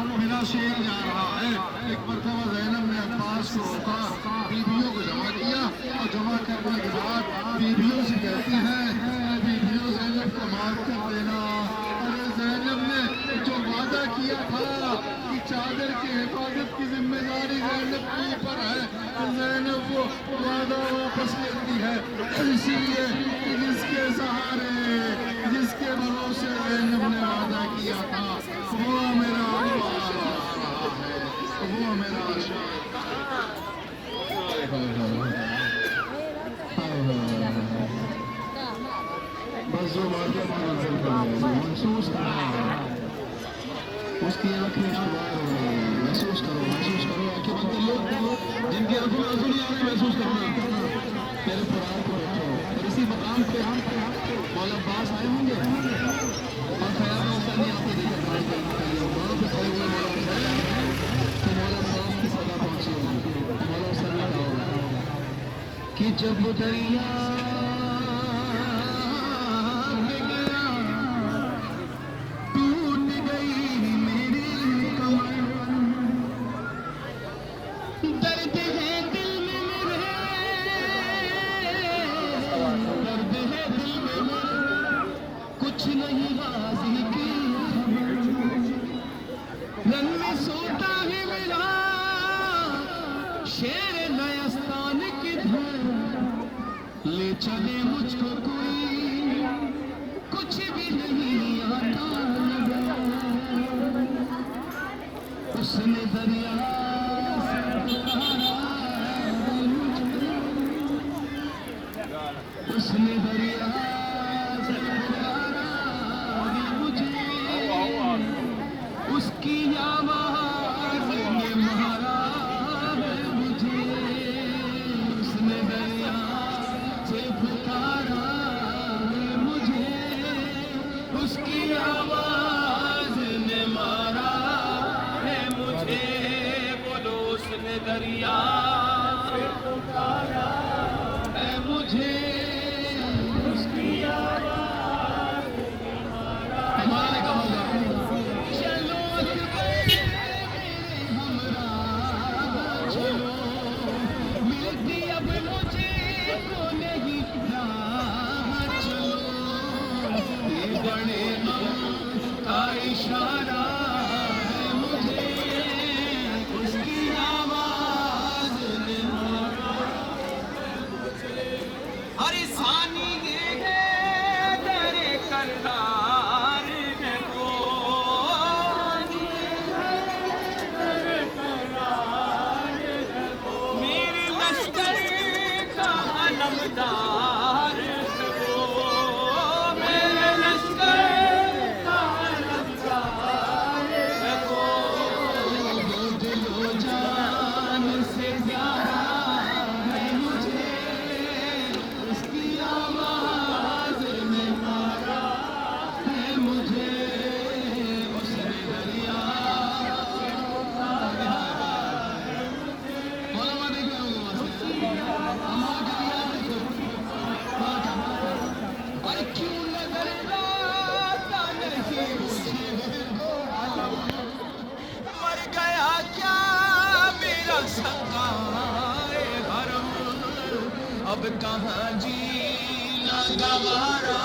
میرا شیر جا رہا ہے۔ ایک مرتبہ زینب نے عباس کو روکا، بیویوں کو جمع کیا اور جمع کرنے کے بعد بیویوں سے کہتی ہیں اے بیویوں زینب کو معاف کر دینا۔ ارے زینب نے جو وعدہ کیا تھا کہ چادر کی حفاظت کی ذمہ داری زینب کے اوپر ہے، زینب وہ وعدہ واپس لیتی ہے۔ اسی لیے جس کے سہارے جس کے بھروسے زینب نے وعدہ کیا تھا وہ میرا عباس جا رہا ہے، وہ میرا عاشق۔ بس جو باتیں محسوس کرنا اس کی آنکھیں شمار ہو رہی ہیں۔ محسوس کرو آنکھیں بند کر لو، جن کی آنکھوں میں آنسو نہیں آ رہے محسوس کرنا۔ میرے قرآن کو رکھو اور اسی مقام پہ مولا عباس آئے ہوں گے اور خیال میں ایسا نہیں آتے دیکھے قرآن پہ وہاں پہ کھڑے ہوئے مولا حسین تو مولا صاحب کی صدا پہنچی ہوگی۔ مولا حسین نے کہا ہوگا کہ جب دریا شیر نیستان کدھر لے چلے مجھ کو کوئی کچھ بھی نہیں آتا لگا۔ اس نے دریا سے پکارا اس نے دریا سے پکارا مجھے اس کی آواز نے مارا اس کی آواز نے مارا ہے مجھے۔ بولو اس نے دریا سے پکارا ہے مجھے، اس کی آواز نے مارا۔ ہمارا کہا گا چلو ہمراہ چلو، ملتی اب مجھے کو نہیں راہ چلو، یہ بڑے کا اشارہ ہے مجھے، اس کی آواز نے مارا مجھے۔ ارے ثانی یہ ہے در کرار ہے وہ، میرے لشکر کا علمدار ہے وہ، میرے لشکر اب کہاں جینا گوارا